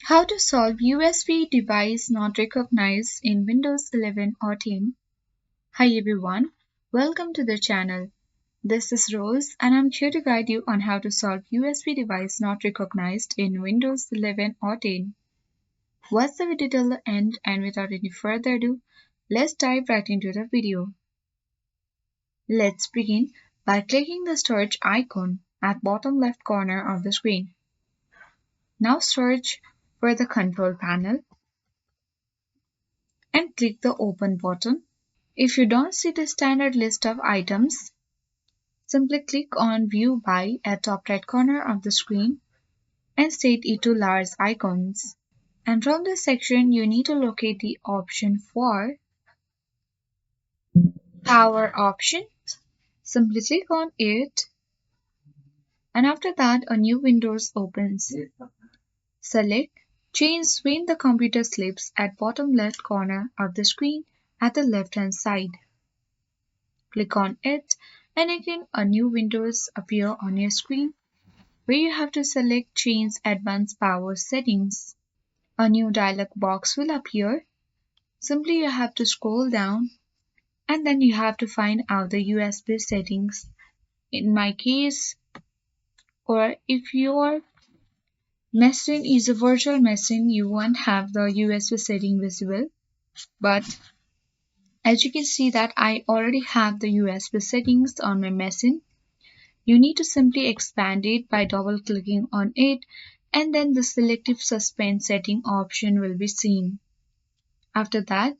How to solve USB device not recognized in Windows 11 or 10. Hi everyone, welcome to the channel. This is Rose and I'm here to guide you on how to solve USB device not recognized in Windows 11 or 10. Watch the video till the end and without any further ado, let's dive right into the video. Let's begin by clicking the search icon at bottom left corner of the screen. Now search for the control panel and click the open button. If you don't see the standard list of items, simply click on View By at top right corner of the screen and set it to large icons. And from this section, you need to locate the option for Power option. Simply click on it, and after that, a new window opens. Select Change when the computer sleeps at bottom left corner of the screen at the left hand side. Click on it and again a new window appear on your screen where you have to select Change Advanced Power Settings. A new dialog box will appear. Simply you have to scroll down and then you have to find out the USB settings. In my case, or if your machine is a virtual machine, you won't have the USB setting visible, but as you can see that I already have the USB settings on my machine. You need to simply expand it by double clicking on it and then the selective suspend setting option will be seen. After that,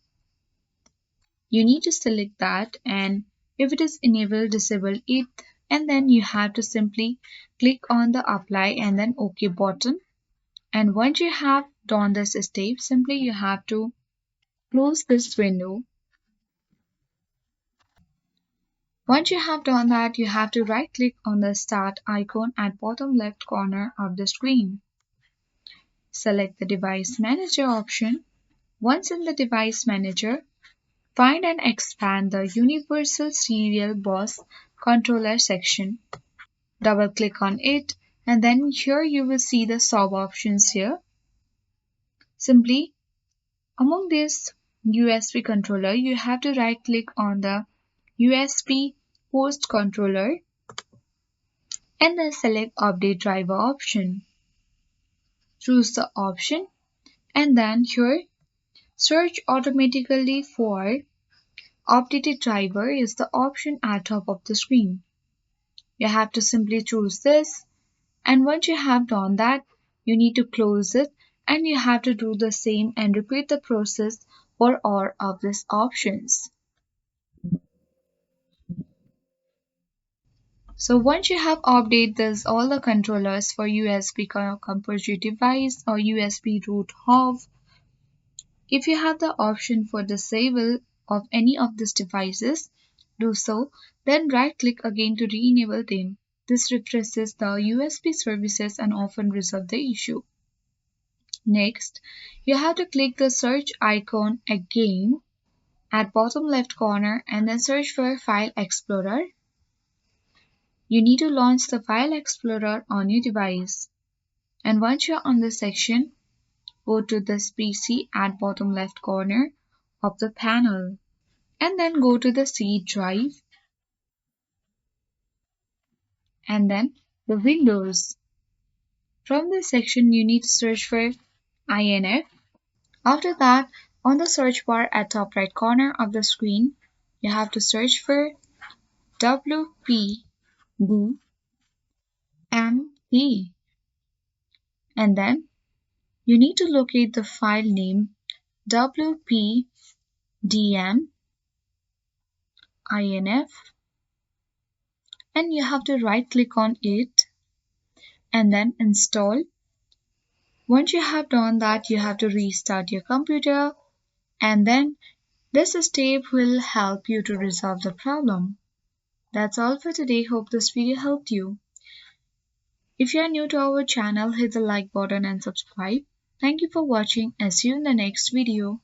you need to select that, and if it is enabled, disable it, and then you have to simply click on the apply and then OK button. And once you have done this step, simply you have to close this window. Once you have done that, you have to right click on the start icon at bottom left corner of the screen. Select the device manager option. Once in the device manager, find and expand the Universal Serial Bus Controller section. Double click on it and then here you will see the sub options here. Simply among this USB controller, you have to right click on the USB host controller and then select update driver option. Choose the option and then here search automatically for updated driver is the option at top of the screen. You have to simply choose this, and once you have done that, you need to close it and you have to do the same and repeat the process for all of these options. So once you have updated all the controllers for USB composite device or USB root hub, if you have the option for disable of any of these devices, do so, then right click again to re-enable them. This refreshes the USB services and often resolve the issue. Next, you have to click the search icon again at bottom left corner and then search for File Explorer. You need to launch the File Explorer on your device. And once you're on this section, go to this PC at bottom left corner of the panel and then go to the C drive and then the Windows. From this section, you need to search for INF. After that, on the search bar at top right corner of the screen, you have to search for WPDMD. And then you need to locate the file name WPDMD.INF and you have to right click on it and then install. Once you have done that, you have to restart your computer and then this step will help you to resolve the problem. That's all for today. Hope this video helped you. If you are new to our channel, hit the like button and subscribe. Thank you for watching and see you in the next video.